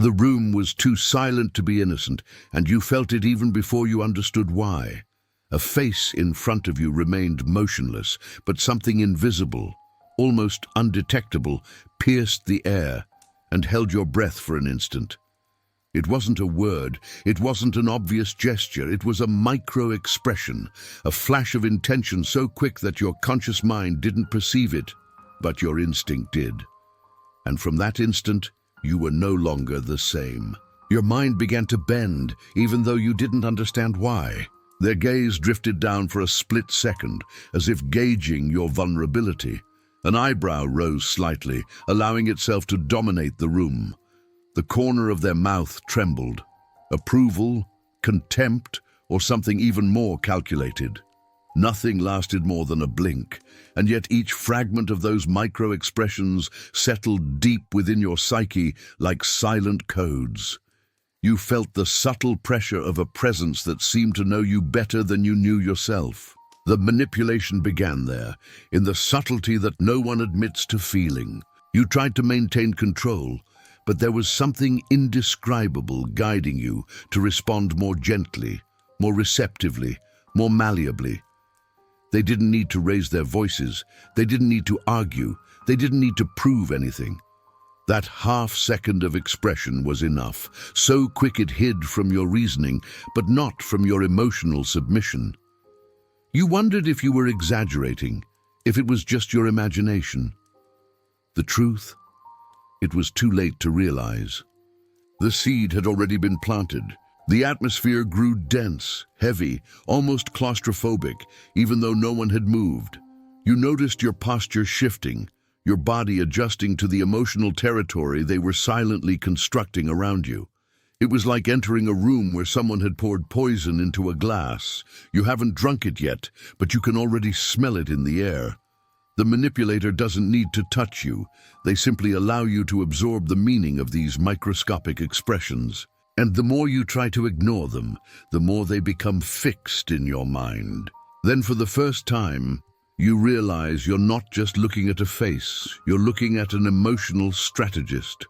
The room was too silent to be innocent, and you felt it even before you understood why. A face in front of you remained motionless, but something invisible, almost undetectable, pierced the air and held your breath for an instant. It wasn't a word, it wasn't an obvious gesture, it was a micro-expression, a flash of intention so quick that your conscious mind didn't perceive it, but your instinct did. And from that instant, you were no longer the same. Your mind began to bend, even though you didn't understand why. Their gaze drifted down for a split second, as if gauging your vulnerability. An eyebrow rose slightly, allowing itself to dominate the room. The corner of their mouth trembled. Approval, contempt, or something even more calculated. Nothing lasted more than a blink, and yet each fragment of those micro-expressions settled deep within your psyche like silent codes. You felt the subtle pressure of a presence that seemed to know you better than you knew yourself. The manipulation began there, in the subtlety that no one admits to feeling. You tried to maintain control, but there was something indescribable guiding you to respond more gently, more receptively, more malleably. They didn't need to raise their voices, they didn't need to argue, they didn't need to prove anything. That half-second of expression was enough, so quick it hid from your reasoning, but not from your emotional submission. You wondered if you were exaggerating, if it was just your imagination. The truth? It was too late to realize. The seed had already been planted. The atmosphere grew dense, heavy, almost claustrophobic, even though no one had moved. You noticed your posture shifting, your body adjusting to the emotional territory they were silently constructing around you. It was like entering a room where someone had poured poison into a glass. You haven't drunk it yet, but you can already smell it in the air. The manipulator doesn't need to touch you. They simply allow you to absorb the meaning of these microscopic expressions. And the more you try to ignore them, the more they become fixed in your mind. Then for the first time, you realize you're not just looking at a face, you're looking at an emotional strategist.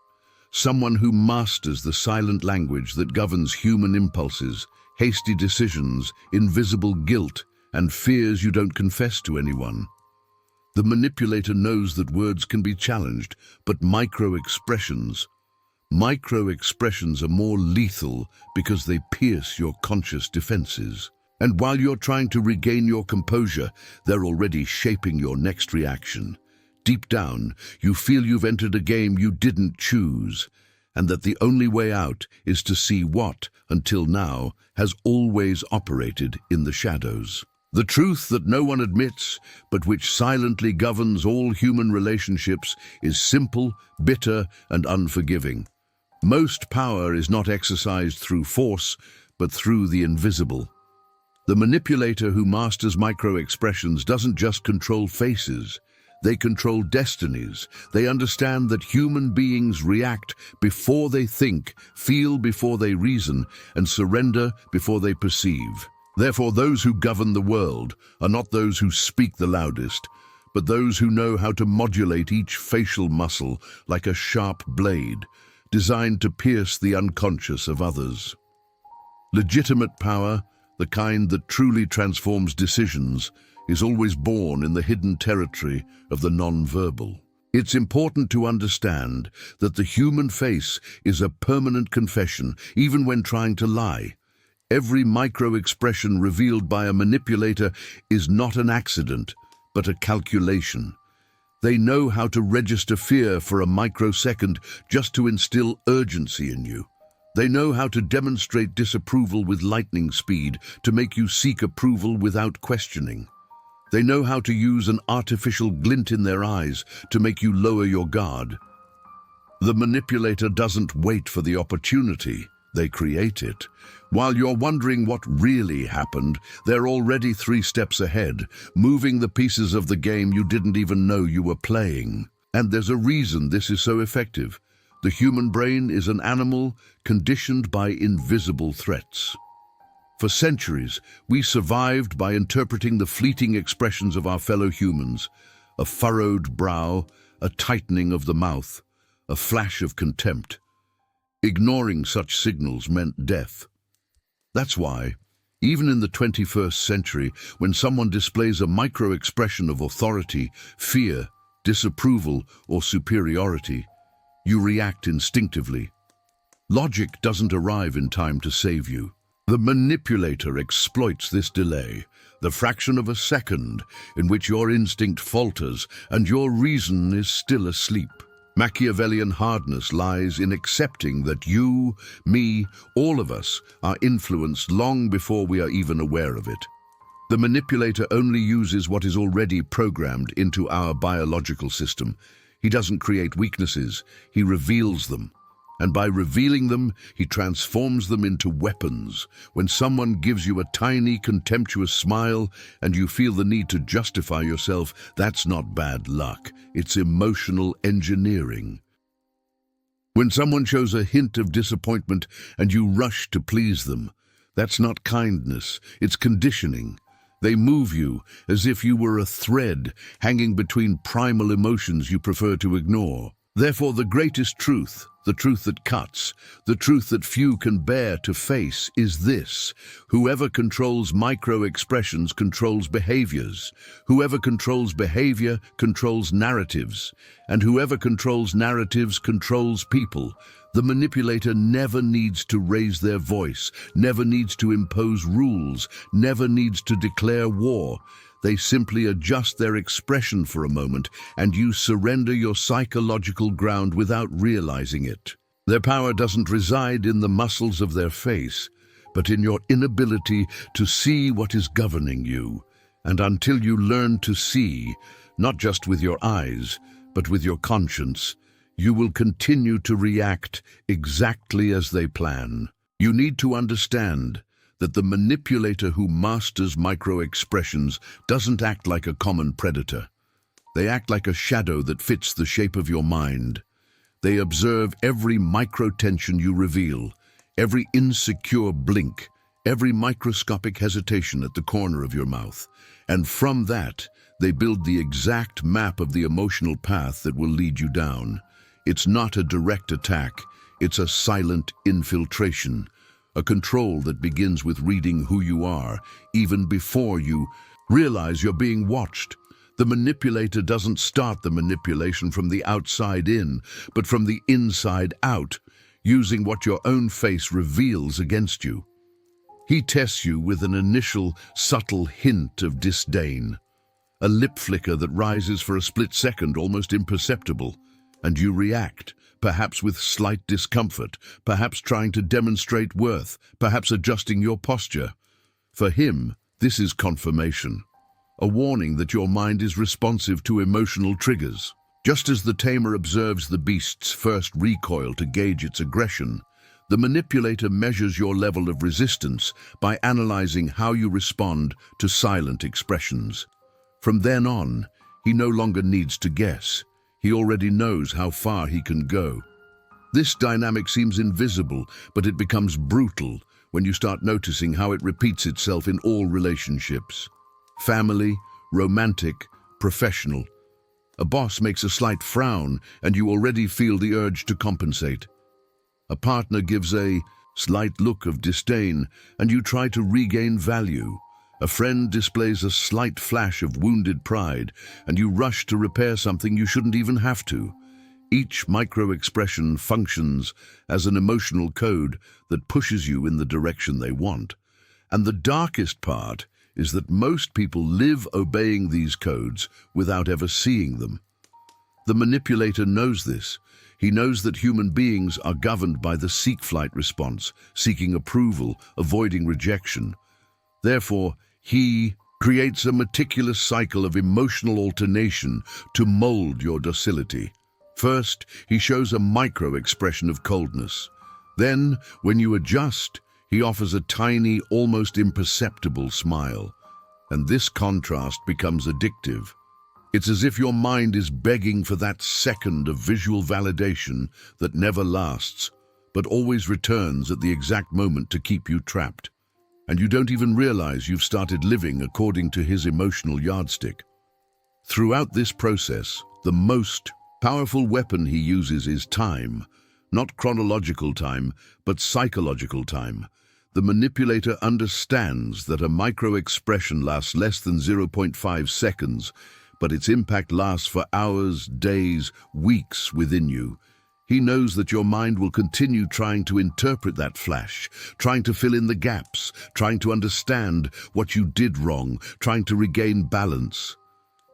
Someone who masters the silent language that governs human impulses, hasty decisions, invisible guilt, and fears you don't confess to anyone. The manipulator knows that words can be challenged, but micro-expressions are more lethal because they pierce your conscious defenses. And while you're trying to regain your composure, they're already shaping your next reaction. Deep down, you feel you've entered a game you didn't choose, and that the only way out is to see what, until now, has always operated in the shadows. The truth that no one admits, but which silently governs all human relationships, is simple, bitter, and unforgiving. Most power is not exercised through force, but through the invisible. The manipulator who masters micro-expressions doesn't just control faces. They control destinies. They understand that human beings react before they think, feel before they reason, and surrender before they perceive. Therefore, those who govern the world are not those who speak the loudest, but those who know how to modulate each facial muscle like a sharp blade, designed to pierce the unconscious of others. Legitimate power, the kind that truly transforms decisions, is always born in the hidden territory of the non-verbal. It's important to understand that the human face is a permanent confession, even when trying to lie. Every micro-expression revealed by a manipulator is not an accident, but a calculation. They know how to register fear for a microsecond just to instill urgency in you. They know how to demonstrate disapproval with lightning speed to make you seek approval without questioning. They know how to use an artificial glint in their eyes to make you lower your guard. The manipulator doesn't wait for the opportunity, they create it. While you're wondering what really happened, they're already 3 steps ahead, moving the pieces of the game you didn't even know you were playing. And there's a reason this is so effective. The human brain is an animal conditioned by invisible threats. For centuries, we survived by interpreting the fleeting expressions of our fellow humans, a furrowed brow, a tightening of the mouth, a flash of contempt. Ignoring such signals meant death. That's why, even in the 21st century, when someone displays a micro-expression of authority, fear, disapproval, or superiority, you react instinctively. Logic doesn't arrive in time to save you. The manipulator exploits this delay, the fraction of a second in which your instinct falters and your reason is still asleep. Machiavellian hardness lies in accepting that you, me, all of us are influenced long before we are even aware of it. The manipulator only uses what is already programmed into our biological system. He doesn't create weaknesses, he reveals them. And by revealing them, he transforms them into weapons. When someone gives you a tiny, contemptuous smile and you feel the need to justify yourself, that's not bad luck. It's emotional engineering. When someone shows a hint of disappointment and you rush to please them, that's not kindness, it's conditioning. They move you as if you were a thread hanging between primal emotions you prefer to ignore. Therefore, the greatest truth, the truth that cuts, the truth that few can bear to face is this: whoever controls micro-expressions controls behaviors. Whoever controls behavior controls narratives. And whoever controls narratives controls people. The manipulator never needs to raise their voice, never needs to impose rules, never needs to declare war. They simply adjust their expression for a moment, and you surrender your psychological ground without realizing it. Their power doesn't reside in the muscles of their face, but in your inability to see what is governing you. And until you learn to see, not just with your eyes, but with your conscience, you will continue to react exactly as they plan. You need to understand that the manipulator who masters micro-expressions doesn't act like a common predator. They act like a shadow that fits the shape of your mind. They observe every micro-tension you reveal, every insecure blink, every microscopic hesitation at the corner of your mouth. And from that, they build the exact map of the emotional path that will lead you down. It's not a direct attack, it's a silent infiltration. A control that begins with reading who you are, even before you realize you're being watched. The manipulator doesn't start the manipulation from the outside in, but from the inside out, using what your own face reveals against you. He tests you with an initial, subtle hint of disdain, a lip flicker that rises for a split second, almost imperceptible, and you react. Perhaps with slight discomfort, perhaps trying to demonstrate worth, perhaps adjusting your posture. For him, this is confirmation, a warning that your mind is responsive to emotional triggers. Just as the tamer observes the beast's first recoil to gauge its aggression, the manipulator measures your level of resistance by analyzing how you respond to silent expressions. From then on, he no longer needs to guess. He already knows how far he can go. This dynamic seems invisible, but it becomes brutal when you start noticing how it repeats itself in all relationships. Family, romantic, professional. A boss makes a slight frown, and you already feel the urge to compensate. A partner gives a slight look of disdain, and you try to regain value. A friend displays a slight flash of wounded pride, and you rush to repair something you shouldn't even have to. Each micro-expression functions as an emotional code that pushes you in the direction they want. And the darkest part is that most people live obeying these codes without ever seeing them. The manipulator knows this. He knows that human beings are governed by the seek-flight response, seeking approval, avoiding rejection. Therefore, he creates a meticulous cycle of emotional alternation to mold your docility. First, he shows a micro-expression of coldness. Then, when you adjust, he offers a tiny, almost imperceptible smile. And this contrast becomes addictive. It's as if your mind is begging for that second of visual validation that never lasts, but always returns at the exact moment to keep you trapped. And you don't even realize you've started living according to his emotional yardstick. Throughout this process, the most powerful weapon he uses is time, Not chronological time, but psychological time. The manipulator understands that a microexpression lasts less than 0.5 seconds, but its impact lasts for hours, days, weeks within you. He knows that your mind will continue trying to interpret that flash, trying to fill in the gaps, trying to understand what you did wrong, trying to regain balance.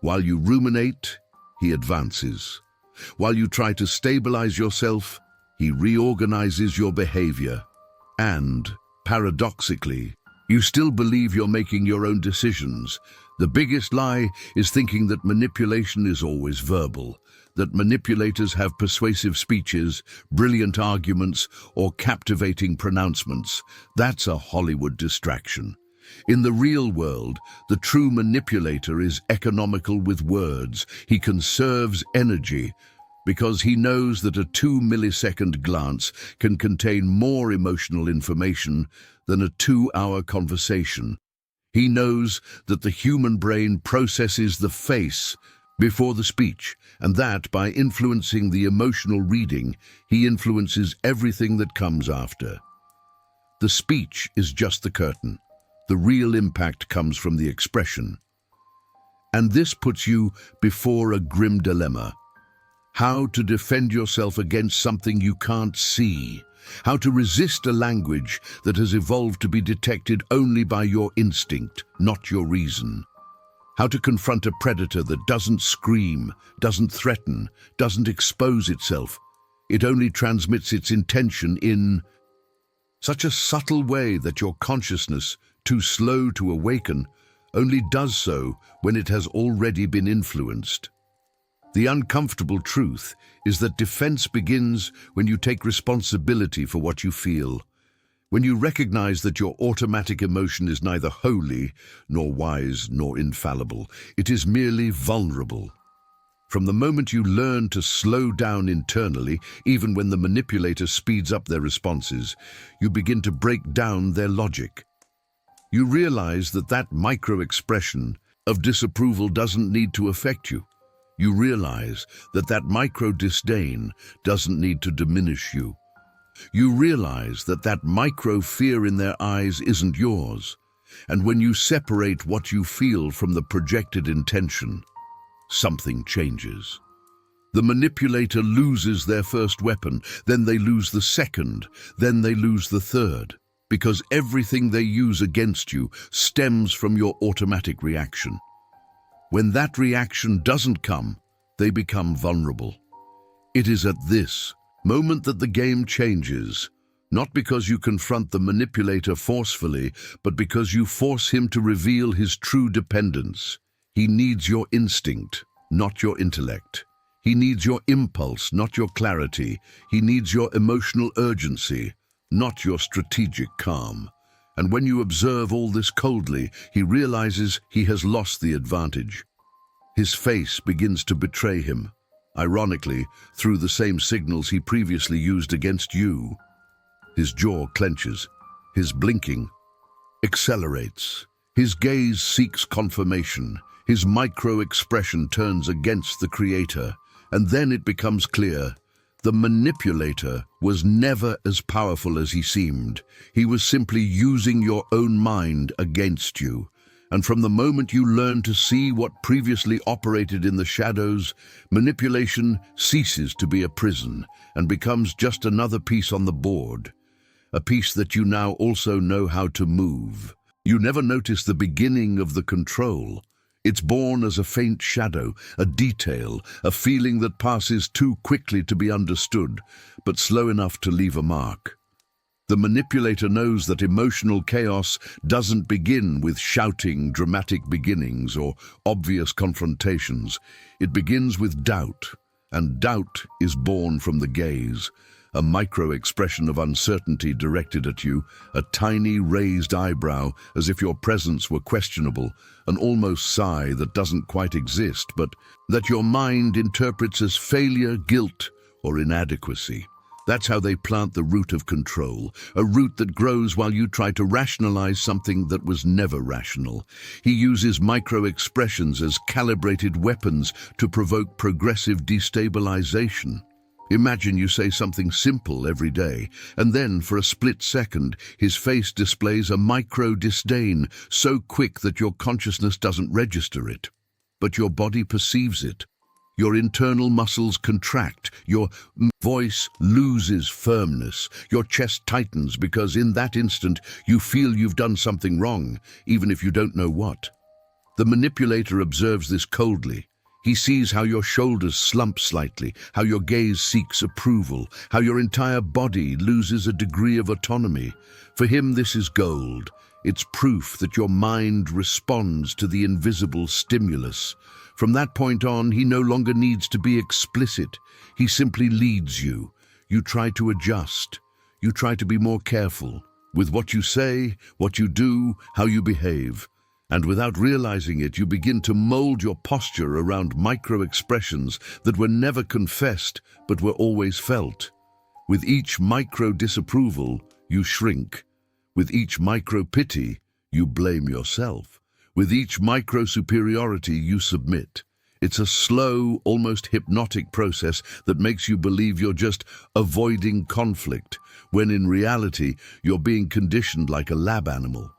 While you ruminate, he advances. While you try to stabilize yourself, he reorganizes your behavior. And, paradoxically, you still believe you're making your own decisions. The biggest lie is thinking that manipulation is always verbal, that manipulators have persuasive speeches, brilliant arguments, or captivating pronouncements. That's a Hollywood distraction. In the real world, the true manipulator is economical with words. He conserves energy because he knows that a 2-millisecond glance can contain more emotional information than a 2-hour conversation. He knows that the human brain processes the face before the speech, and that by influencing the emotional reading, he influences everything that comes after. The speech is just the curtain. The real impact comes from the expression. And this puts you before a grim dilemma. How to defend yourself against something you can't see. How to resist a language that has evolved to be detected only by your instinct, not your reason. How to confront a predator that doesn't scream, doesn't threaten, doesn't expose itself. It only transmits its intention in such a subtle way that your consciousness, too slow to awaken, only does so when it has already been influenced. The uncomfortable truth is that defense begins when you take responsibility for what you feel, when you recognize that your automatic emotion is neither holy, nor wise, nor infallible. It is merely vulnerable. From the moment you learn to slow down internally, even when the manipulator speeds up their responses, you begin to break down their logic. You realize that that micro-expression of disapproval doesn't need to affect you. You realize that that micro-disdain doesn't need to diminish you. You realize that that micro-fear in their eyes isn't yours. And when you separate what you feel from the projected intention, something changes. The manipulator loses their first weapon, then they lose the second, then they lose the third, because everything they use against you stems from your automatic reaction. When that reaction doesn't come, they become vulnerable. It is at this moment that the game changes, not because you confront the manipulator forcefully, but because you force him to reveal his true dependence. He needs your instinct, not your intellect. He needs your impulse, not your clarity. He needs your emotional urgency, not your strategic calm. And when you observe all this coldly, he realizes he has lost the advantage. His face begins to betray him, ironically, through the same signals he previously used against you. His jaw clenches, his blinking accelerates, his gaze seeks confirmation, his micro-expression turns against the creator, and then it becomes clear. The manipulator was never as powerful as he seemed. He was simply using your own mind against you. And from the moment you learn to see what previously operated in the shadows, manipulation ceases to be a prison and becomes just another piece on the board, a piece that you now also know how to move. You never notice the beginning of the control. It's born as a faint shadow, a detail, a feeling that passes too quickly to be understood, but slow enough to leave a mark. The manipulator knows that emotional chaos doesn't begin with shouting, dramatic beginnings, or obvious confrontations. It begins with doubt, and doubt is born from the gaze, a micro-expression of uncertainty directed at you, a tiny raised eyebrow as if your presence were questionable, an almost sigh that doesn't quite exist, but that your mind interprets as failure, guilt, or inadequacy. That's how they plant the root of control, a root that grows while you try to rationalize something that was never rational. He uses micro-expressions as calibrated weapons to provoke progressive destabilization. Imagine you say something simple every day, and then for a split second, his face displays a micro-disdain so quick that your consciousness doesn't register it. But your body perceives it. Your internal muscles contract, your voice loses firmness, your chest tightens because in that instant you feel you've done something wrong, even if you don't know what. The manipulator observes this coldly. He sees how your shoulders slump slightly, how your gaze seeks approval, how your entire body loses a degree of autonomy. For him, this is gold. It's proof that your mind responds to the invisible stimulus. From that point on, he no longer needs to be explicit. He simply leads you. You try to adjust. You try to be more careful with what you say, what you do, how you behave. And without realizing it, you begin to mold your posture around micro-expressions that were never confessed, but were always felt. With each micro-disapproval, you shrink. With each micro-pity, you blame yourself. With each micro-superiority, you submit. It's a slow, almost hypnotic process that makes you believe you're just avoiding conflict, when in reality, you're being conditioned like a lab animal.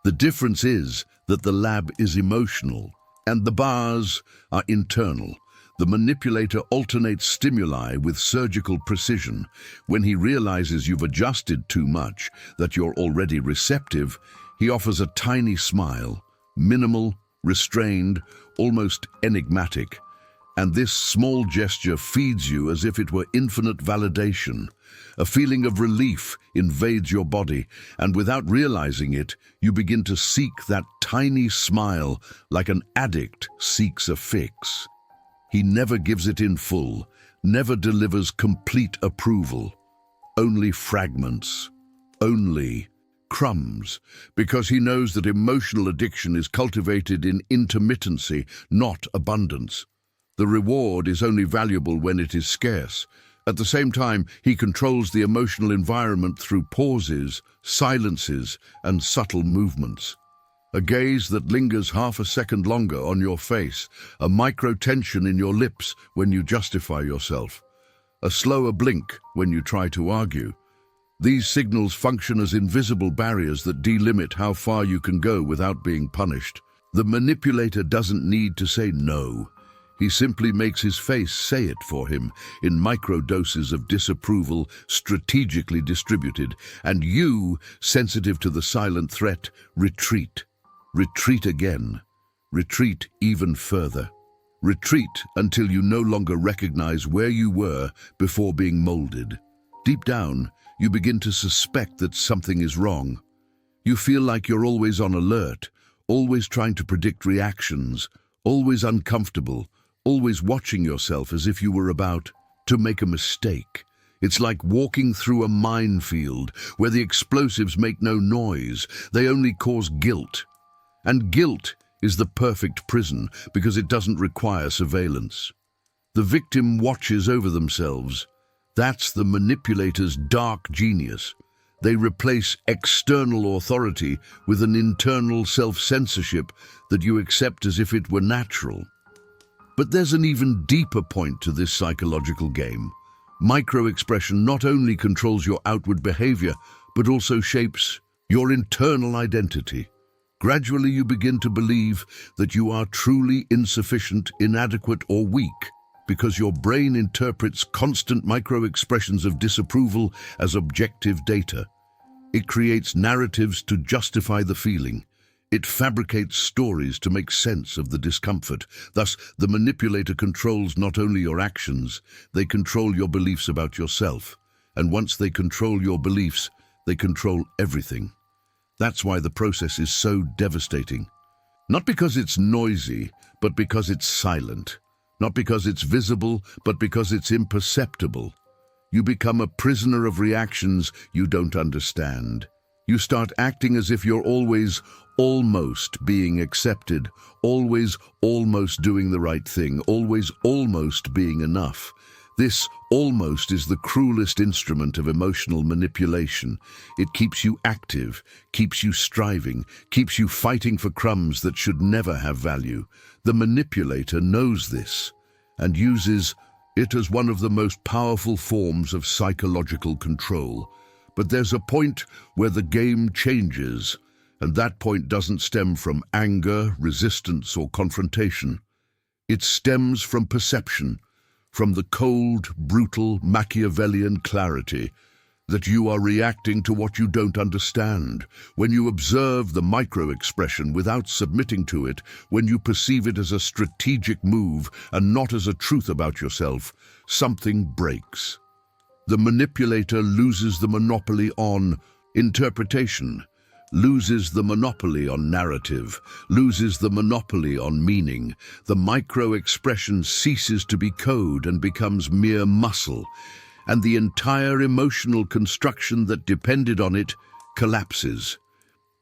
The difference is that the lab is emotional, and the bars are internal. The manipulator alternates stimuli with surgical precision. When he realizes you've adjusted too much, that you're already receptive, he offers a tiny smile, minimal, restrained, almost enigmatic. And this small gesture feeds you as if it were infinite validation. A feeling of relief invades your body, and without realizing it, you begin to seek that tiny smile like an addict seeks a fix. He never gives it in full, never delivers complete approval. Only fragments, only crumbs, because he knows that emotional addiction is cultivated in intermittency, not abundance. The reward is only valuable when it is scarce. At the same time, he controls the emotional environment through pauses, silences, and subtle movements. A gaze that lingers half a second longer on your face, a micro-tension in your lips when you justify yourself, a slower blink when you try to argue. These signals function as invisible barriers that delimit how far you can go without being punished. The manipulator doesn't need to say no. He simply makes his face say it for him in micro-doses of disapproval, strategically distributed, and you, sensitive to the silent threat, retreat. Retreat again. Retreat even further. Retreat until you no longer recognize where you were before being molded. Deep down, you begin to suspect that something is wrong. You feel like you're always on alert, always trying to predict reactions, always uncomfortable, always watching yourself as if you were about to make a mistake. It's like walking through a minefield where the explosives make no noise, they only cause guilt. And guilt is the perfect prison because it doesn't require surveillance. The victim watches over themselves. That's the manipulator's dark genius. They replace external authority with an internal self-censorship that you accept as if it were natural. But there's an even deeper point to this psychological game. Microexpression not only controls your outward behavior, but also shapes your internal identity. Gradually, you begin to believe that you are truly insufficient, inadequate, or weak, because your brain interprets constant microexpressions of disapproval as objective data. It creates narratives to justify the feeling. It fabricates stories to make sense of the discomfort. Thus, the manipulator controls not only your actions, they control your beliefs about yourself. And once they control your beliefs, they control everything. That's why the process is so devastating. Not because it's noisy, but because it's silent. Not because it's visible, but because it's imperceptible. You become a prisoner of reactions you don't understand. You start acting as if you're always almost being accepted, always almost doing the right thing, always almost being enough. This almost is the cruelest instrument of emotional manipulation. It keeps you active, keeps you striving, keeps you fighting for crumbs that should never have value. The manipulator knows this and uses it as one of the most powerful forms of psychological control. But there's a point where the game changes, and that point doesn't stem from anger, resistance, or confrontation. It stems from perception, from the cold, brutal, Machiavellian clarity that you are reacting to what you don't understand. When you observe the microexpression without submitting to it, when you perceive it as a strategic move and not as a truth about yourself, something breaks. The manipulator loses the monopoly on interpretation, loses the monopoly on narrative, loses the monopoly on meaning. The microexpression ceases to be code and becomes mere muscle, and the entire emotional construction that depended on it collapses.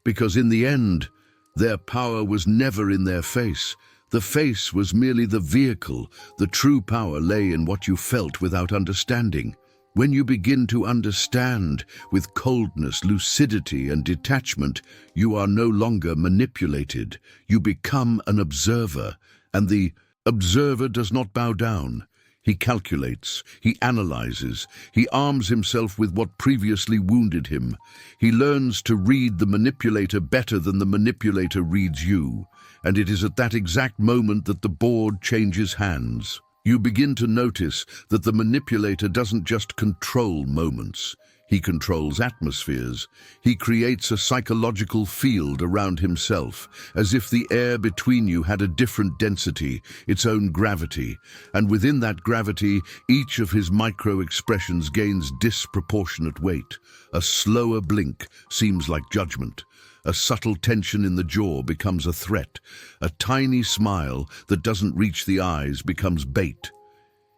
Because in the end, their power was never in their face. The face was merely the vehicle. The true power lay in what you felt without understanding. When you begin to understand with coldness, lucidity, and detachment, you are no longer manipulated. You become an observer, and the observer does not bow down. He calculates, he analyzes, he arms himself with what previously wounded him. He learns to read the manipulator better than the manipulator reads you, and it is at that exact moment that the board changes hands. You begin to notice that the manipulator doesn't just control moments. He controls atmospheres. He creates a psychological field around himself, as if the air between you had a different density, its own gravity. And within that gravity, each of his micro-expressions gains disproportionate weight. A slower blink seems like judgment. A subtle tension in the jaw becomes a threat. A tiny smile that doesn't reach the eyes becomes bait.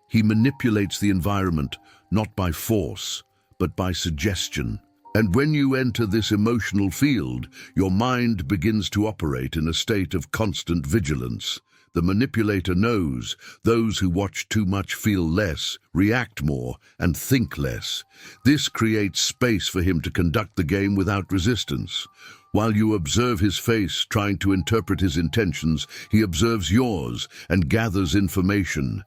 He manipulates the environment, not by force, but by suggestion. And when you enter this emotional field, your mind begins to operate in a state of constant vigilance. The manipulator knows those who watch too much feel less, react more, and think less. This creates space for him to conduct the game without resistance. While you observe his face, trying to interpret his intentions, he observes yours and gathers information.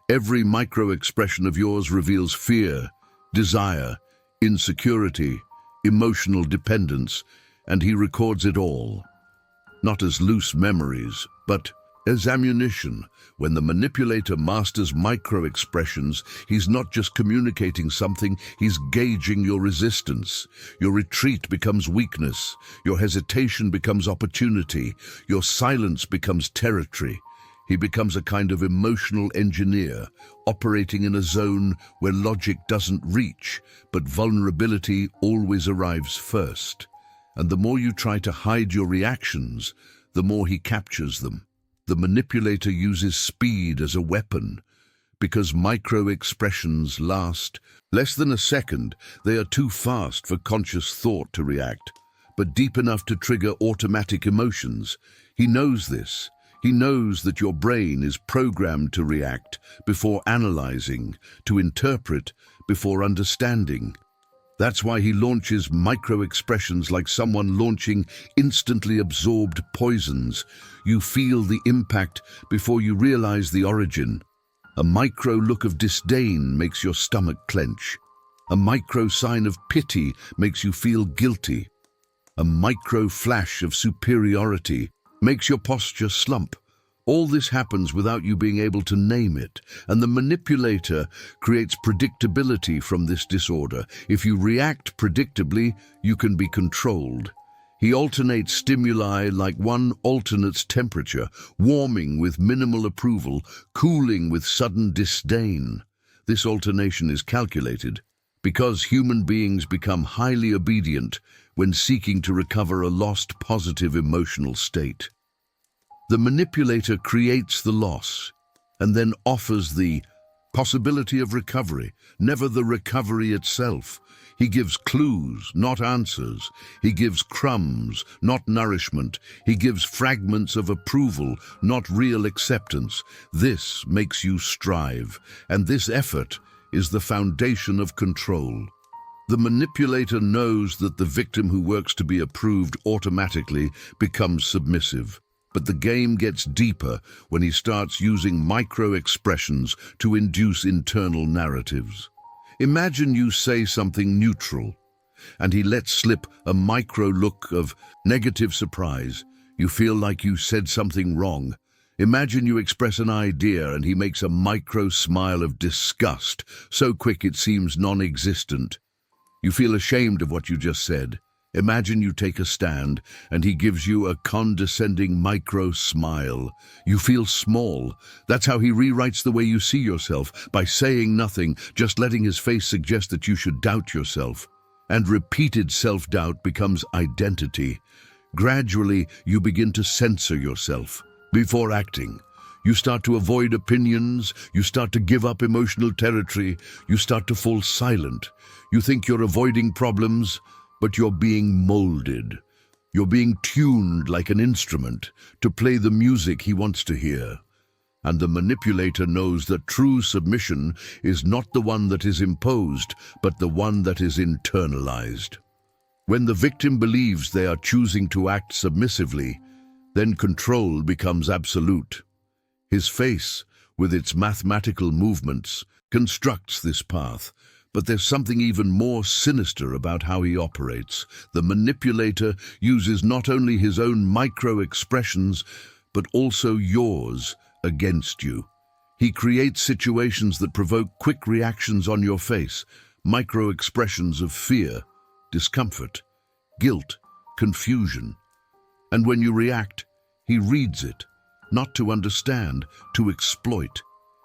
Every micro-expression of yours reveals fear, desire, insecurity, emotional dependence, and he records it all. Not as loose memories, but as ammunition. When the manipulator masters micro-expressions, he's not just communicating something, he's gauging your resistance. Your retreat becomes weakness, your hesitation becomes opportunity, your silence becomes territory. He becomes a kind of emotional engineer, operating in a zone where logic doesn't reach, but vulnerability always arrives first. And the more you try to hide your reactions, the more he captures them. The manipulator uses speed as a weapon. Because micro-expressions last less than a second, they are too fast for conscious thought to react, but deep enough to trigger automatic emotions. He knows this. He knows that your brain is programmed to react before analyzing, to interpret before understanding. That's why he launches micro-expressions like someone launching instantly absorbed poisons. You feel the impact before you realize the origin. A micro look of disdain makes your stomach clench. A micro sign of pity makes you feel guilty. A micro flash of superiority makes your posture slump. All this happens without you being able to name it, and the manipulator creates predictability from this disorder. If you react predictably, you can be controlled. He alternates stimuli like one alternates temperature, warming with minimal approval, cooling with sudden disdain. This alternation is calculated because human beings become highly obedient when seeking to recover a lost positive emotional state. The manipulator creates the loss and then offers the possibility of recovery, never the recovery itself. He gives clues, not answers. He gives crumbs, not nourishment. He gives fragments of approval, not real acceptance. This makes you strive, and this effort is the foundation of control. The manipulator knows that the victim who works to be approved automatically becomes submissive. But the game gets deeper when he starts using micro-expressions to induce internal narratives. Imagine you say something neutral, and he lets slip a micro look of negative surprise. You feel like you said something wrong. Imagine you express an idea and he makes a micro smile of disgust, so quick it seems non-existent. You feel ashamed of what you just said. Imagine you take a stand and he gives you a condescending micro smile. You feel small. That's how he rewrites the way you see yourself, by saying nothing, just letting his face suggest that you should doubt yourself. And repeated self-doubt becomes identity. Gradually, you begin to censor yourself. Before acting, you start to avoid opinions, you start to give up emotional territory, you start to fall silent. You think you're avoiding problems, but you're being molded. You're being tuned like an instrument to play the music he wants to hear. And the manipulator knows that true submission is not the one that is imposed, but the one that is internalized. When the victim believes they are choosing to act submissively, then control becomes absolute. His face, with its mathematical movements, constructs this path. But there's something even more sinister about how he operates. The manipulator uses not only his own micro-expressions, but also yours against you. He creates situations that provoke quick reactions on your face, micro-expressions of fear, discomfort, guilt, confusion. And when you react, he reads it, not to understand, to exploit.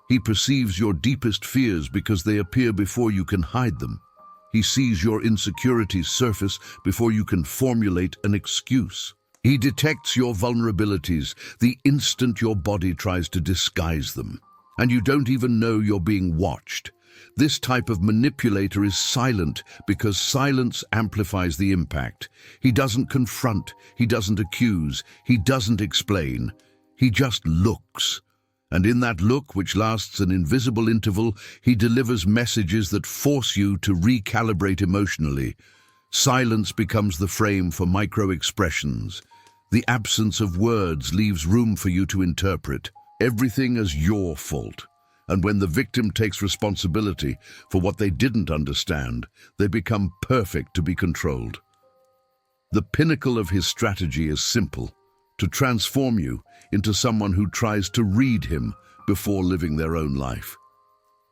He perceives your deepest fears because they appear before you can hide them. He sees your insecurities surface before you can formulate an excuse. He detects your vulnerabilities the instant your body tries to disguise them. And you don't even know you're being watched. This type of manipulator is silent because silence amplifies the impact. He doesn't confront, he doesn't accuse, he doesn't explain. He just looks. And in that look, which lasts an invisible interval, he delivers messages that force you to recalibrate emotionally. Silence becomes the frame for micro-expressions. The absence of words leaves room for you to interpret everything as your fault. And when the victim takes responsibility for what they didn't understand, they become perfect to be controlled. The pinnacle of his strategy is simple: to transform you into someone who tries to read him before living their own life.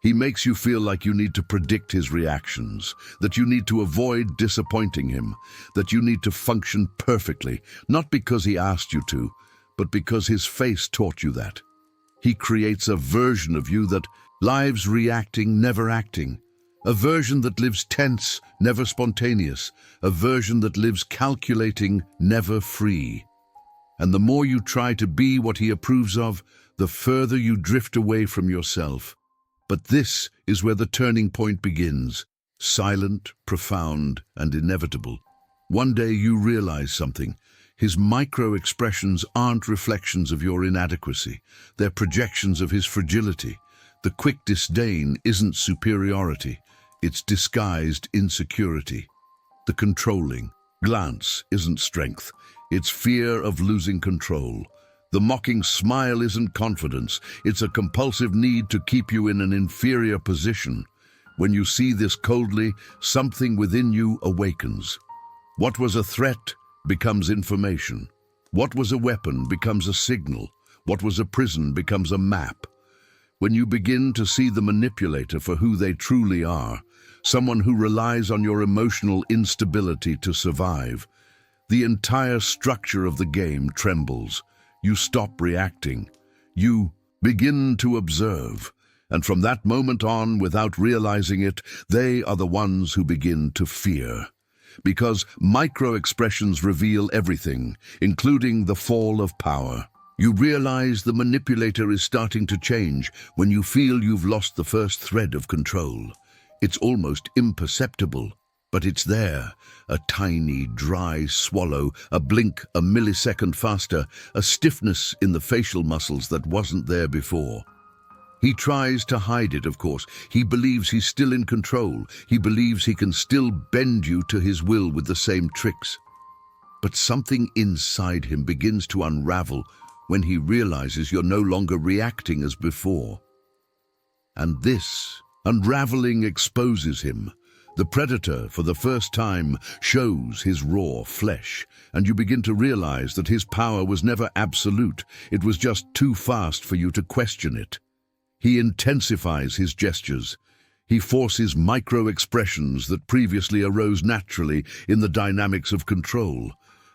He makes you feel like you need to predict his reactions, that you need to avoid disappointing him, that you need to function perfectly, not because he asked you to, but because his face taught you that. He creates a version of you that lives reacting, never acting, a version that lives tense, never spontaneous, a version that lives calculating, never free. And the more you try to be what he approves of, the further you drift away from yourself. But this is where the turning point begins, silent, profound, and inevitable. One day you realize something. His micro-expressions aren't reflections of your inadequacy. They're projections of his fragility. The quick disdain isn't superiority. It's disguised insecurity. The controlling glance isn't strength. It's fear of losing control. The mocking smile isn't confidence. It's a compulsive need to keep you in an inferior position. When you see this coldly, something within you awakens. What was a threat becomes information. What was a weapon becomes a signal. What was a prison becomes a map. When you begin to see the manipulator for who they truly are, someone who relies on your emotional instability to survive, the entire structure of the game trembles. You stop reacting. You begin to observe. And from that moment on, without realizing it, they are the ones who begin to fear. Because micro-expressions reveal everything, including the fall of power. You realize the manipulator is starting to change when you feel you've lost the first thread of control. It's almost imperceptible, but it's there. A tiny, dry swallow, a blink a millisecond faster, a stiffness in the facial muscles that wasn't there before. He tries to hide it, of course. He believes he's still in control. He believes he can still bend you to his will with the same tricks. But something inside him begins to unravel when he realizes you're no longer reacting as before. And this unraveling exposes him. The predator, for the first time, shows his raw flesh, and you begin to realize that his power was never absolute. It was just too fast for you to question it. He intensifies his gestures. He forces micro-expressions that previously arose naturally in the dynamics of control.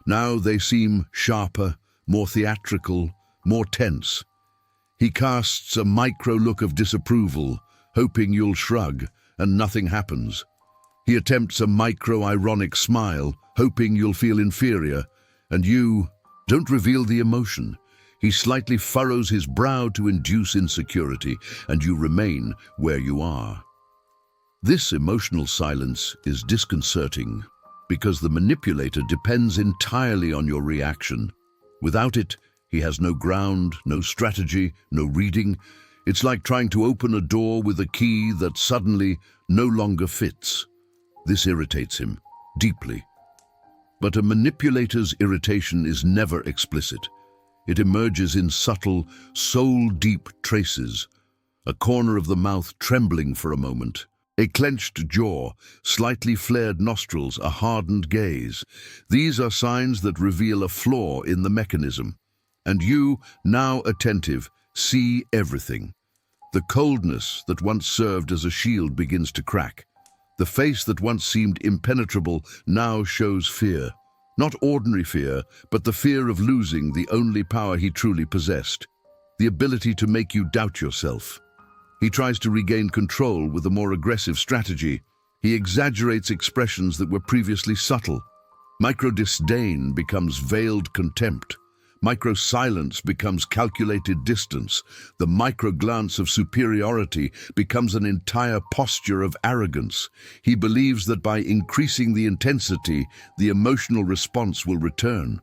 Now they seem sharper, more theatrical, more tense. He casts a micro-look of disapproval, hoping you'll shrug, and nothing happens. He attempts a micro-ironic smile, hoping you'll feel inferior, and you don't reveal the emotion. He slightly furrows his brow to induce insecurity, and you remain where you are. This emotional silence is disconcerting because the manipulator depends entirely on your reaction. Without it, he has no ground, no strategy, no reading. It's like trying to open a door with a key that suddenly no longer fits. This irritates him deeply. But a manipulator's irritation is never explicit. It emerges in subtle, soul-deep traces. A corner of the mouth trembling for a moment, a clenched jaw, slightly flared nostrils, a hardened gaze. These are signs that reveal a flaw in the mechanism. And you, now attentive, see everything. The coldness that once served as a shield begins to crack. The face that once seemed impenetrable now shows fear. Not ordinary fear, but the fear of losing the only power he truly possessed. The ability to make you doubt yourself. He tries to regain control with a more aggressive strategy. He exaggerates expressions that were previously subtle. Micro-disdain becomes veiled contempt. Micro-silence becomes calculated distance. The micro-glance of superiority becomes an entire posture of arrogance. He believes that by increasing the intensity, the emotional response will return.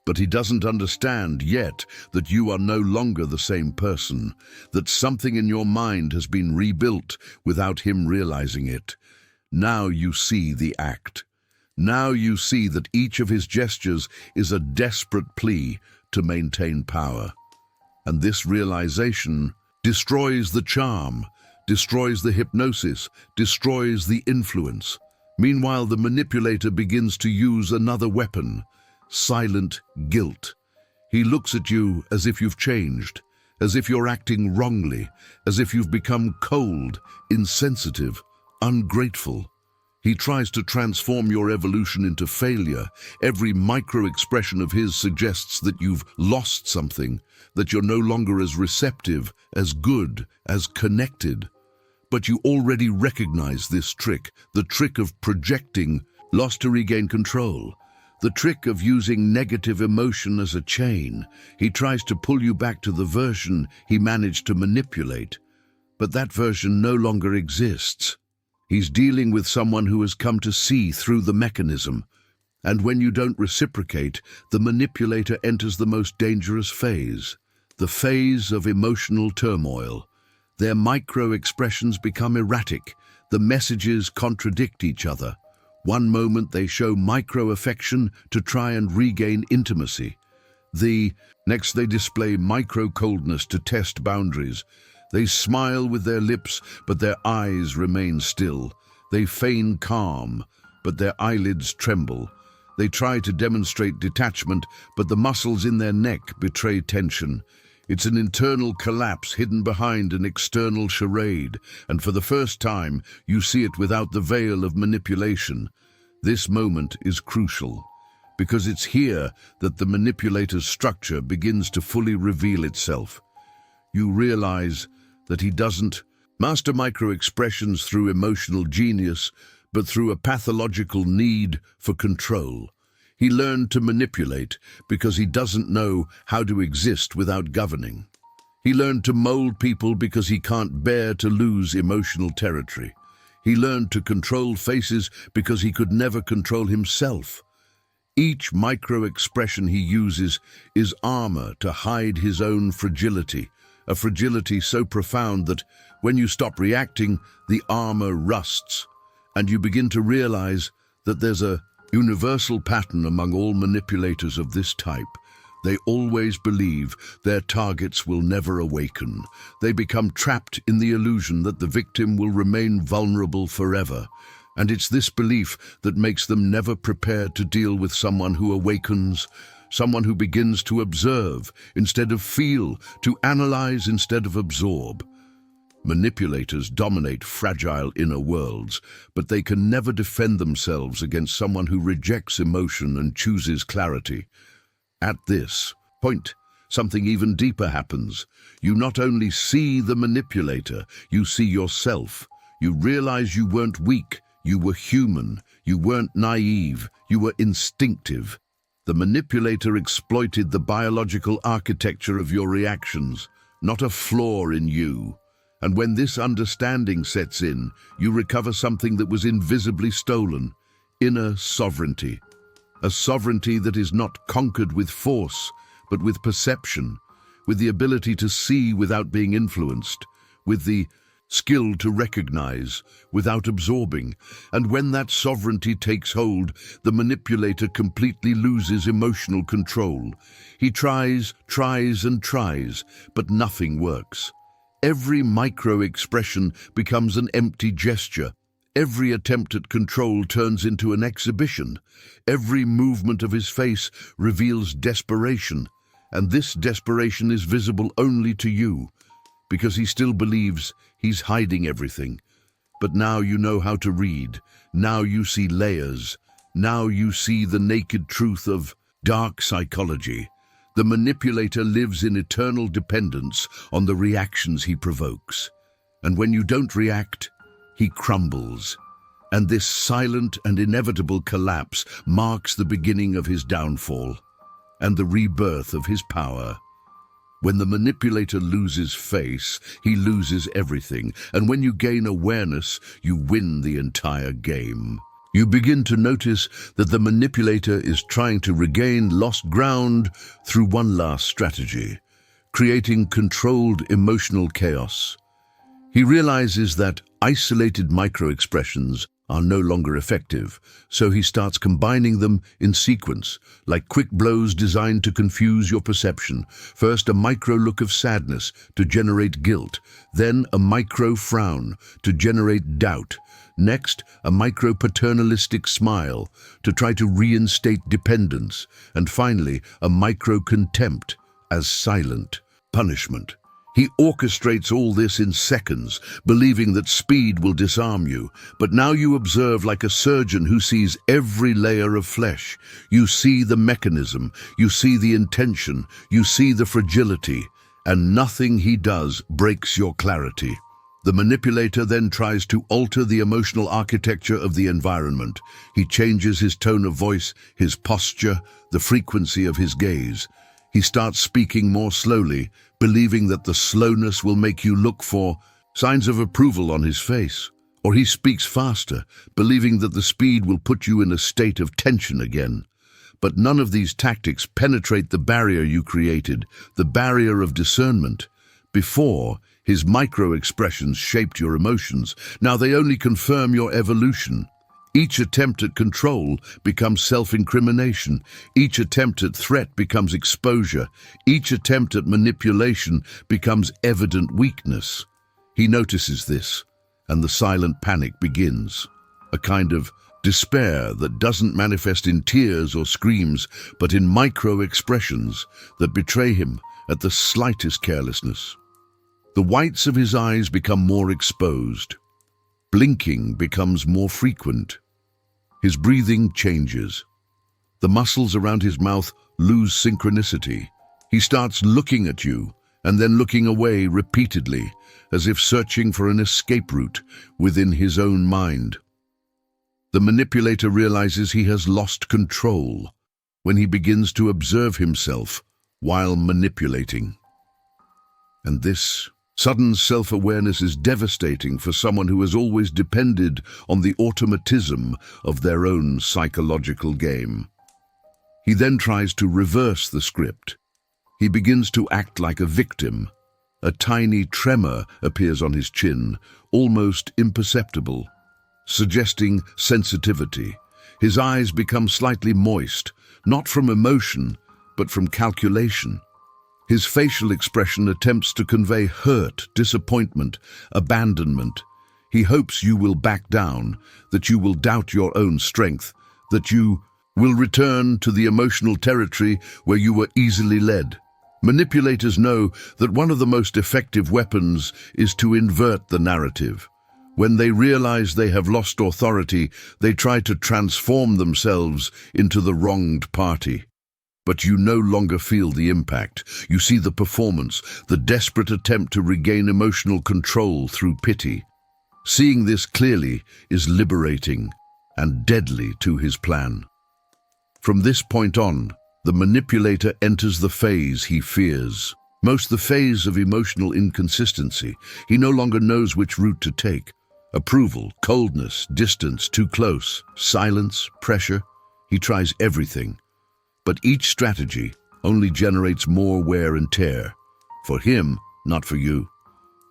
But he doesn't understand yet that you are no longer the same person, that something in your mind has been rebuilt without him realizing it. Now you see the act. Now you see that each of his gestures is a desperate plea to maintain power. And this realization destroys the charm, destroys the hypnosis, destroys the influence. Meanwhile, the manipulator begins to use another weapon, silent guilt. He looks at you as if you've changed, as if you're acting wrongly, as if you've become cold, insensitive, ungrateful. He tries to transform your evolution into failure. Every micro-expression of his suggests that you've lost something, that you're no longer as receptive, as good, as connected. But you already recognize this trick, the trick of projecting loss to regain control, the trick of using negative emotion as a chain. He tries to pull you back to the version he managed to manipulate, but that version no longer exists. He's dealing with someone who has come to see through the mechanism. And when you don't reciprocate, the manipulator enters the most dangerous phase, the phase of emotional turmoil. Their micro-expressions become erratic. The messages contradict each other. One moment they show micro-affection to try and regain intimacy. Next they display micro-coldness to test boundaries. They smile with their lips, but their eyes remain still. They feign calm, but their eyelids tremble. They try to demonstrate detachment, but the muscles in their neck betray tension. It's an internal collapse hidden behind an external charade, and for the first time, you see it without the veil of manipulation. This moment is crucial, because it's here that the manipulator's structure begins to fully reveal itself. You realize that he doesn't master micro-expressions through emotional genius, but through a pathological need for control. He learned to manipulate because he doesn't know how to exist without governing. He learned to mold people because he can't bear to lose emotional territory. He learned to control faces because he could never control himself. Each micro-expression he uses is armor to hide his own fragility, a fragility so profound that when you stop reacting, the armor rusts, and you begin to realize that there's a universal pattern among all manipulators of this type. They always believe their targets will never awaken. They become trapped in the illusion that the victim will remain vulnerable forever. And it's this belief that makes them never prepared to deal with someone who awakens, someone who begins to observe instead of feel, to analyze instead of absorb. Manipulators dominate fragile inner worlds, but they can never defend themselves against someone who rejects emotion and chooses clarity. At this point, something even deeper happens. You not only see the manipulator, you see yourself. You realize you weren't weak, you were human. You weren't naive, you were instinctive. The manipulator exploited the biological architecture of your reactions, not a flaw in you. And when this understanding sets in, you recover something that was invisibly stolen: inner sovereignty. A sovereignty that is not conquered with force, but with perception, with the ability to see without being influenced, with the skill to recognize without absorbing. And when that sovereignty takes hold, the manipulator completely loses emotional control. He tries, and tries, but nothing works. Every micro-expression becomes an empty gesture. Every attempt at control turns into an exhibition. Every movement of his face reveals desperation, and this desperation is visible only to you, because he still believes he's hiding everything. But now you know how to read. Now you see layers. Now you see the naked truth of dark psychology. The manipulator lives in eternal dependence on the reactions he provokes. And when you don't react, he crumbles. And this silent and inevitable collapse marks the beginning of his downfall and the rebirth of his power. When the manipulator loses face, he loses everything. And when you gain awareness, you win the entire game. You begin to notice that the manipulator is trying to regain lost ground through one last strategy: creating controlled emotional chaos. He realizes that isolated microexpressions are no longer effective, so he starts combining them in sequence, like quick blows designed to confuse your perception. First, a micro look of sadness to generate guilt, then a micro frown to generate doubt. Next, a micro-paternalistic smile to try to reinstate dependence. And finally, a micro-contempt as silent punishment. He orchestrates all this in seconds, believing that speed will disarm you. But now you observe like a surgeon who sees every layer of flesh. You see the mechanism, you see the intention, you see the fragility, and nothing he does breaks your clarity. The manipulator then tries to alter the emotional architecture of the environment. He changes his tone of voice, his posture, the frequency of his gaze. He starts speaking more slowly, believing that the slowness will make you look for signs of approval on his face. Or he speaks faster, believing that the speed will put you in a state of tension again. But none of these tactics penetrate the barrier you created, the barrier of discernment. Before, his micro-expressions shaped your emotions. Now they only confirm your evolution. Each attempt at control becomes self-incrimination. Each attempt at threat becomes exposure. Each attempt at manipulation becomes evident weakness. He notices this, and the silent panic begins. A kind of despair that doesn't manifest in tears or screams, but in micro-expressions that betray him at the slightest carelessness. The whites of his eyes become more exposed. Blinking becomes more frequent. His breathing changes. The muscles around his mouth lose synchronicity. He starts looking at you and then looking away repeatedly, as if searching for an escape route within his own mind. The manipulator realizes he has lost control when he begins to observe himself while manipulating. And this sudden self-awareness is devastating for someone who has always depended on the automatism of their own psychological game. He then tries to reverse the script. He begins to act like a victim. A tiny tremor appears on his chin, almost imperceptible, suggesting sensitivity. His eyes become slightly moist, not from emotion, but from calculation. His facial expression attempts to convey hurt, disappointment, abandonment. He hopes you will back down, that you will doubt your own strength, that you will return to the emotional territory where you were easily led. Manipulators know that one of the most effective weapons is to invert the narrative. When they realize they have lost authority, they try to transform themselves into the wronged party. But you no longer feel the impact. You see the performance, the desperate attempt to regain emotional control through pity. Seeing this clearly is liberating and deadly to his plan. From this point on, the manipulator enters the phase he fears. Most the phase of emotional inconsistency. He no longer knows which route to take. Approval, coldness, distance, too close, silence, pressure. He tries everything. But each strategy only generates more wear and tear. For him, not for you.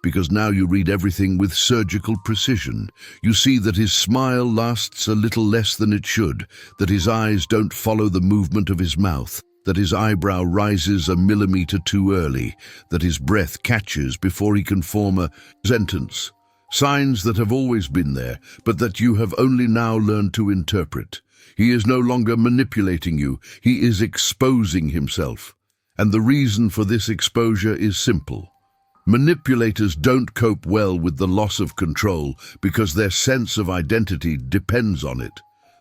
Because now you read everything with surgical precision. You see that his smile lasts a little less than it should, that his eyes don't follow the movement of his mouth, that his eyebrow rises a millimeter too early, that his breath catches before he can form a sentence. Signs that have always been there, but that you have only now learned to interpret. He is no longer manipulating you, he is exposing himself. And the reason for this exposure is simple. Manipulators don't cope well with the loss of control because their sense of identity depends on it.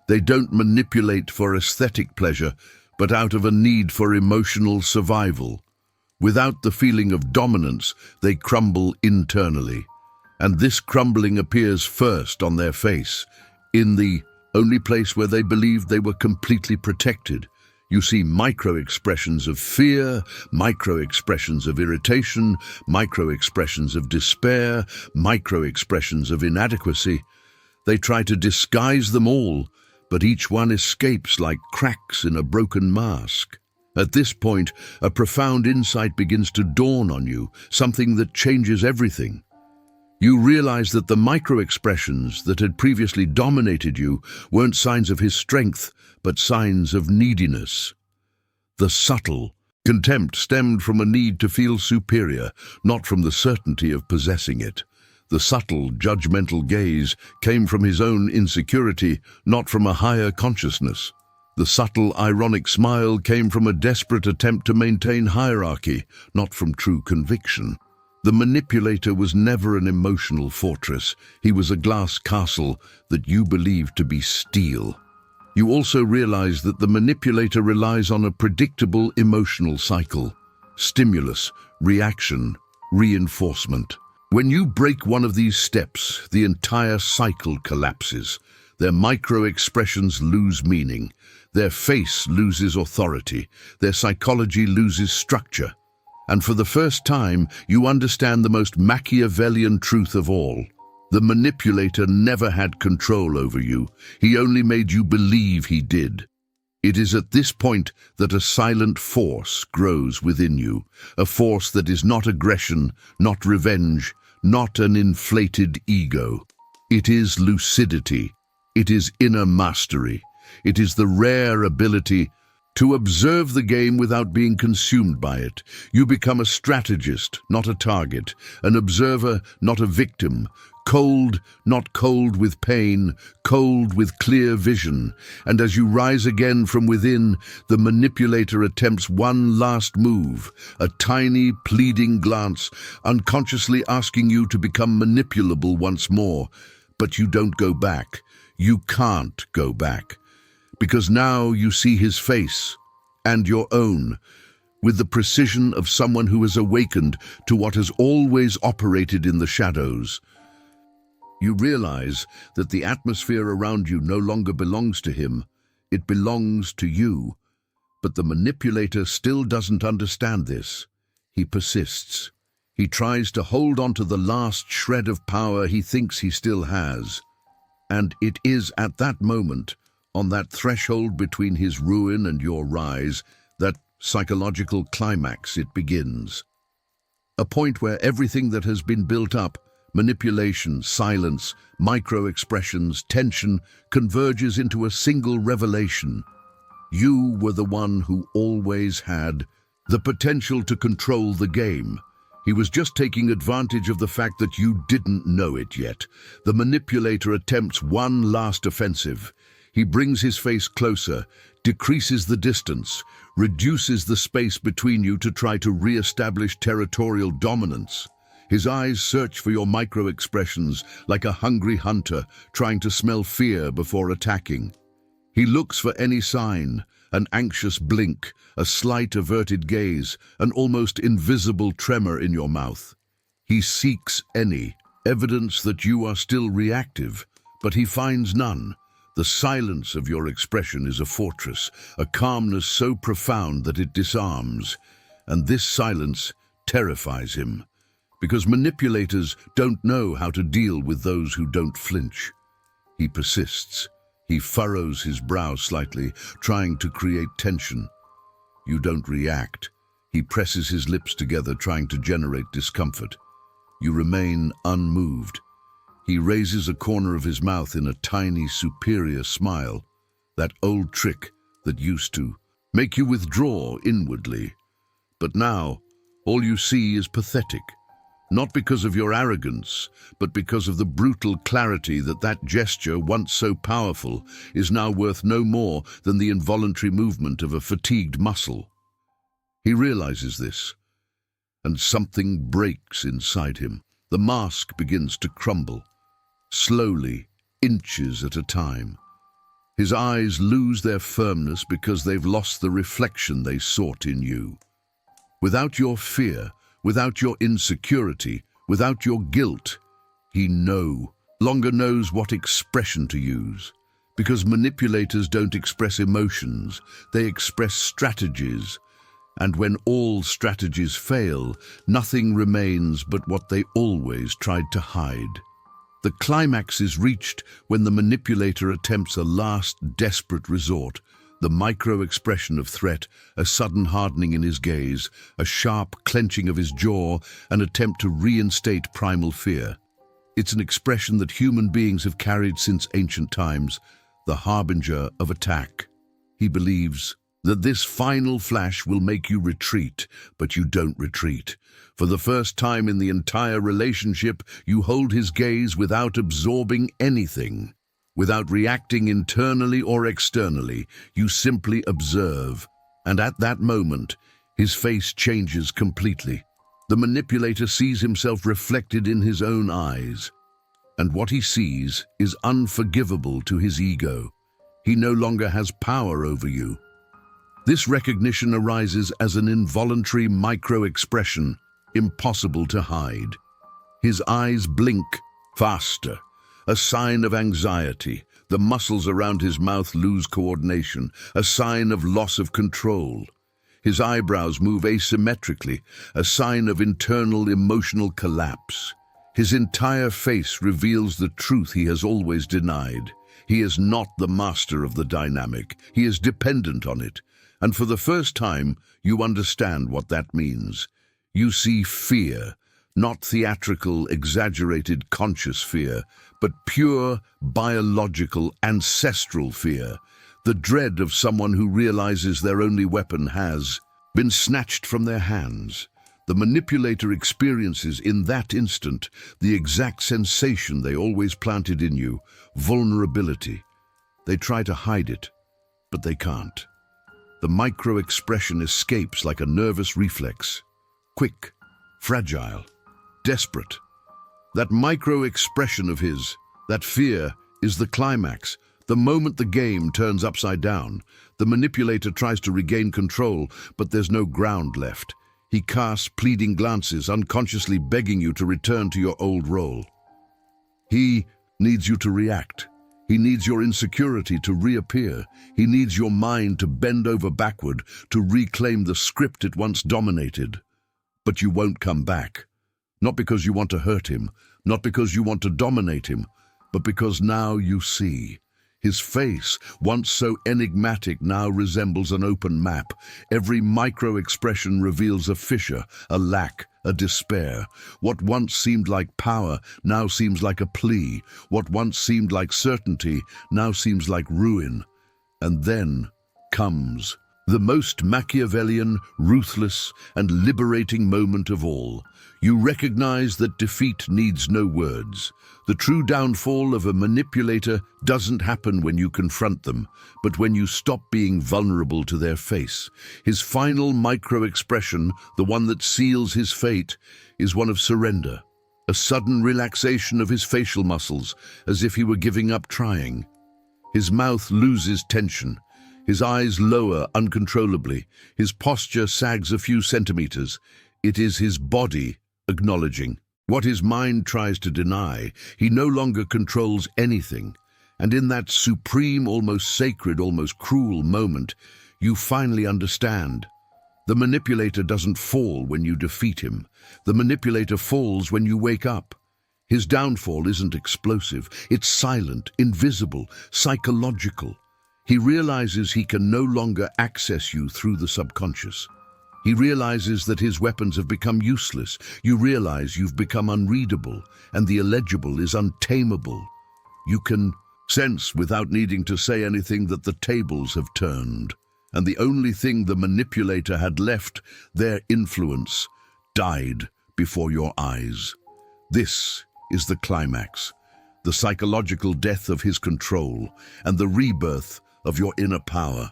They don't manipulate for aesthetic pleasure, but out of a need for emotional survival. Without the feeling of dominance, they crumble internally. And this crumbling appears first on their face, in the only place where they believed they were completely protected. You see micro-expressions of fear, micro-expressions of irritation, micro-expressions of despair, micro-expressions of inadequacy. They try to disguise them all, but each one escapes like cracks in a broken mask. At this point, a profound insight begins to dawn on you, something that changes everything. You realize that the micro-expressions that had previously dominated you weren't signs of his strength, but signs of neediness. The subtle contempt stemmed from a need to feel superior, not from the certainty of possessing it. The subtle, judgmental gaze came from his own insecurity, not from a higher consciousness. The subtle, ironic smile came from a desperate attempt to maintain hierarchy, not from true conviction. The manipulator was never an emotional fortress. He was a glass castle that you believed to be steel. You also realize that the manipulator relies on a predictable emotional cycle. Stimulus, reaction, reinforcement. When you break one of these steps, the entire cycle collapses. Their micro-expressions lose meaning. Their face loses authority. Their psychology loses structure. And for the first time, you understand the most Machiavellian truth of all. The manipulator never had control over you. He only made you believe he did. It is at this point that a silent force grows within you, a force that is not aggression, not revenge, not an inflated ego. It is lucidity. It is inner mastery. It is the rare ability to observe the game without being consumed by it. You become a strategist, not a target, an observer, not a victim, cold, not cold with pain, cold with clear vision. And as you rise again from within, the manipulator attempts one last move, a tiny, pleading glance, unconsciously asking you to become manipulable once more. But you don't go back. You can't go back. Because now you see his face, and your own, with the precision of someone who has awakened to what has always operated in the shadows. You realize that the atmosphere around you no longer belongs to him, it belongs to you. But the manipulator still doesn't understand this. He persists. He tries to hold on to the last shred of power he thinks he still has. And it is at that moment, on that threshold between his ruin and your rise, that psychological climax it begins. A point where everything that has been built up, manipulation, silence, micro-expressions, tension, converges into a single revelation. You were the one who always had the potential to control the game. He was just taking advantage of the fact that you didn't know it yet. The manipulator attempts one last offensive. He brings his face closer, decreases the distance, reduces the space between you to try to re-establish territorial dominance. His eyes search for your micro-expressions like a hungry hunter trying to smell fear before attacking. He looks for any sign, an anxious blink, a slight averted gaze, an almost invisible tremor in your mouth. He seeks any evidence that you are still reactive, but he finds none. The silence of your expression is a fortress, a calmness so profound that it disarms. And this silence terrifies him, because manipulators don't know how to deal with those who don't flinch. He persists. He furrows his brow slightly, trying to create tension. You don't react. He presses his lips together, trying to generate discomfort. You remain unmoved. He raises a corner of his mouth in a tiny, superior smile, that old trick that used to make you withdraw inwardly. But now, all you see is pathetic, not because of your arrogance, but because of the brutal clarity that that gesture, once so powerful, is now worth no more than the involuntary movement of a fatigued muscle. He realizes this, and something breaks inside him. The mask begins to crumble. Slowly, inches at a time. His eyes lose their firmness because they've lost the reflection they sought in you. Without your fear, without your insecurity, without your guilt, he no longer knows what expression to use. Because manipulators don't express emotions, they express strategies. And when all strategies fail, nothing remains but what they always tried to hide. The climax is reached when the manipulator attempts a last desperate resort, the micro-expression of threat, a sudden hardening in his gaze, a sharp clenching of his jaw, an attempt to reinstate primal fear. It's an expression that human beings have carried since ancient times, the harbinger of attack. He believes that this final flash will make you retreat, but you don't retreat. For the first time in the entire relationship, you hold his gaze without absorbing anything. Without reacting internally or externally, you simply observe. And at that moment, his face changes completely. The manipulator sees himself reflected in his own eyes. And what he sees is unforgivable to his ego. He no longer has power over you. This recognition arises as an involuntary micro-expression, impossible to hide. His eyes blink faster, a sign of anxiety. The muscles around his mouth lose coordination, a sign of loss of control. His eyebrows move asymmetrically, a sign of internal emotional collapse. His entire face reveals the truth he has always denied. He is not the master of the dynamic. He is dependent on it. And for the first time, you understand what that means. You see fear, not theatrical, exaggerated, conscious fear, but pure, biological, ancestral fear, the dread of someone who realizes their only weapon has been snatched from their hands. The manipulator experiences in that instant the exact sensation they always planted in you, vulnerability. They try to hide it, but they can't. The micro-expression escapes like a nervous reflex. Quick, fragile, desperate. That micro-expression of his, that fear, is the climax. The moment the game turns upside down, the manipulator tries to regain control, but there's no ground left. He casts pleading glances, unconsciously begging you to return to your old role. He needs you to react. He needs your insecurity to reappear. He needs your mind to bend over backward, to reclaim the script it once dominated. But you won't come back. Not because you want to hurt him, not because you want to dominate him, but because now you see. His face, once so enigmatic, now resembles an open map. Every micro-expression reveals a fissure, a lack, a despair. What once seemed like power now seems like a plea. What once seemed like certainty now seems like ruin. And then comes. The most Machiavellian, ruthless, and liberating moment of all. You recognize that defeat needs no words. The true downfall of a manipulator doesn't happen when you confront them, but when you stop being vulnerable to their face. His final micro-expression, the one that seals his fate, is one of surrender. A sudden relaxation of his facial muscles, as if he were giving up trying. His mouth loses tension. His eyes lower uncontrollably. His posture sags a few centimeters. It is his body acknowledging. What his mind tries to deny, he no longer controls anything. And in that supreme, almost sacred, almost cruel moment, you finally understand. The manipulator doesn't fall when you defeat him. The manipulator falls when you wake up. His downfall isn't explosive. It's silent, invisible, psychological. He realizes he can no longer access you through the subconscious. He realizes that his weapons have become useless. You realize you've become unreadable, and the illegible is untamable. You can sense, without needing to say anything, that the tables have turned, and the only thing the manipulator had left, their influence, died before your eyes. This is the climax, the psychological death of his control, and the rebirth of your inner power.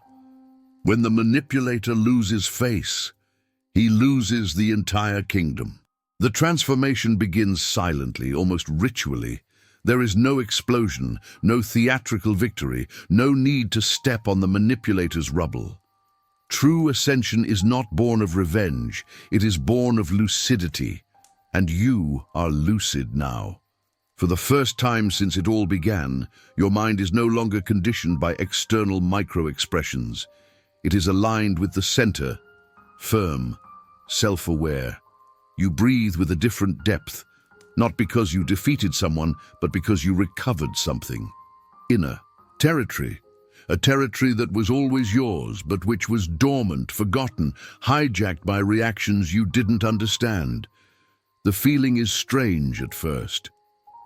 When the manipulator loses face, he loses the entire kingdom. The transformation begins silently, almost ritually. There is no explosion, no theatrical victory, no need to step on the manipulator's rubble. True ascension is not born of revenge, it is born of lucidity. And you are lucid now. For the first time since it all began, your mind is no longer conditioned by external micro-expressions. It is aligned with the center, firm, self-aware. You breathe with a different depth, not because you defeated someone, but because you recovered something. Inner territory, a territory that was always yours, but which was dormant, forgotten, hijacked by reactions you didn't understand. The feeling is strange at first.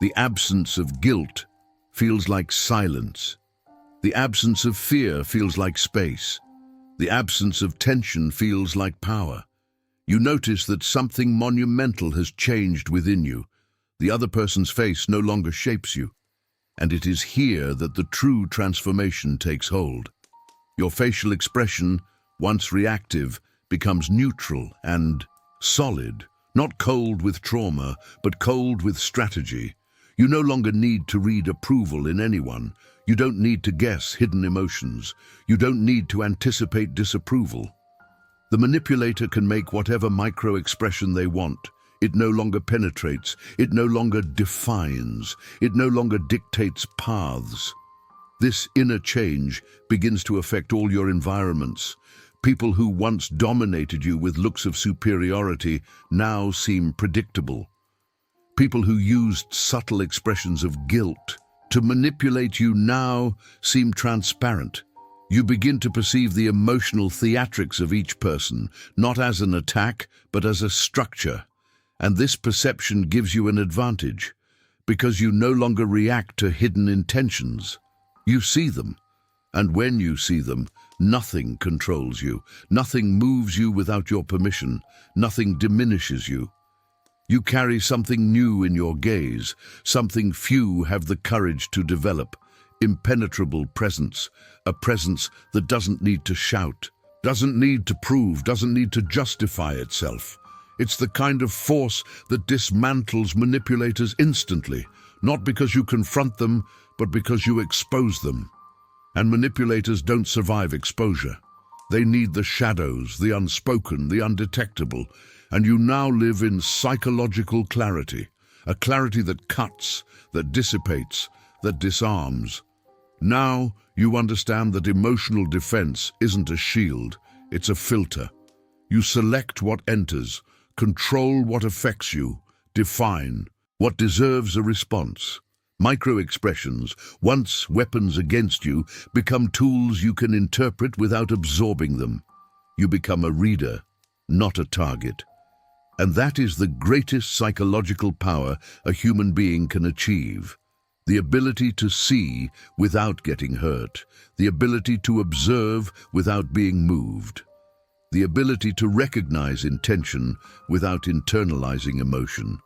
The absence of guilt feels like silence. The absence of fear feels like space. The absence of tension feels like power. You notice that something monumental has changed within you. The other person's face no longer shapes you. And it is here that the true transformation takes hold. Your facial expression, once reactive, becomes neutral and solid, not cold with trauma, but cold with strategy. You no longer need to read approval in anyone. You don't need to guess hidden emotions. You don't need to anticipate disapproval. The manipulator can make whatever micro-expression they want. It no longer penetrates. It no longer defines. It no longer dictates paths. This inner change begins to affect all your environments. People who once dominated you with looks of superiority now seem predictable. People who used subtle expressions of guilt to manipulate you now seem transparent. You begin to perceive the emotional theatrics of each person, not as an attack, but as a structure. And this perception gives you an advantage, because you no longer react to hidden intentions. You see them, and when you see them, nothing controls you, nothing moves you without your permission, nothing diminishes you. You carry something new in your gaze, something few have the courage to develop, impenetrable presence, a presence that doesn't need to shout, doesn't need to prove, doesn't need to justify itself. It's the kind of force that dismantles manipulators instantly, not because you confront them, but because you expose them. And manipulators don't survive exposure. They need the shadows, the unspoken, the undetectable, and you now live in psychological clarity, a clarity that cuts, that dissipates, that disarms. Now you understand that emotional defense isn't a shield, it's a filter. You select what enters, control what affects you, define what deserves a response. Micro-expressions, once weapons against you, become tools you can interpret without absorbing them. You become a reader, not a target. And that is the greatest psychological power a human being can achieve. The ability to see without getting hurt. The ability to observe without being moved. The ability to recognize intention without internalizing emotion.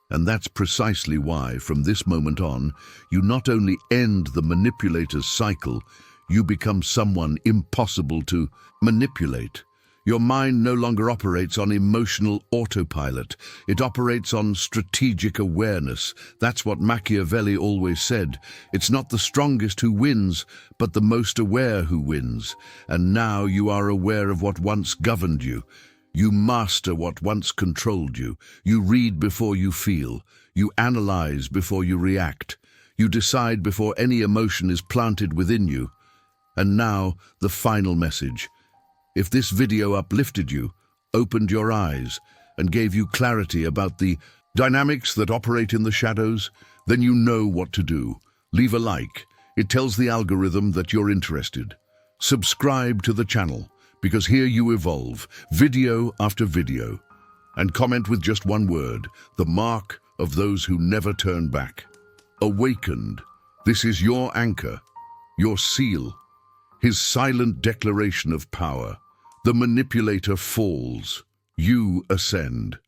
And that's precisely why, from this moment on, you not only end the manipulator's cycle, you become someone impossible to manipulate. Your mind no longer operates on emotional autopilot. It operates on strategic awareness. That's what Machiavelli always said. It's not the strongest who wins, but the most aware who wins. And now you are aware of what once governed you. You master what once controlled you. You read before you feel. You analyze before you react. You decide before any emotion is planted within you. And now, the final message. If this video uplifted you, opened your eyes, and gave you clarity about the dynamics that operate in the shadows, then you know what to do. Leave a like. It tells the algorithm that you're interested. Subscribe to the channel, because here you evolve, video after video. And comment with just one word, the mark of those who never turn back. Awakened. This is your anchor, your seal, his silent declaration of power. The manipulator falls. You ascend.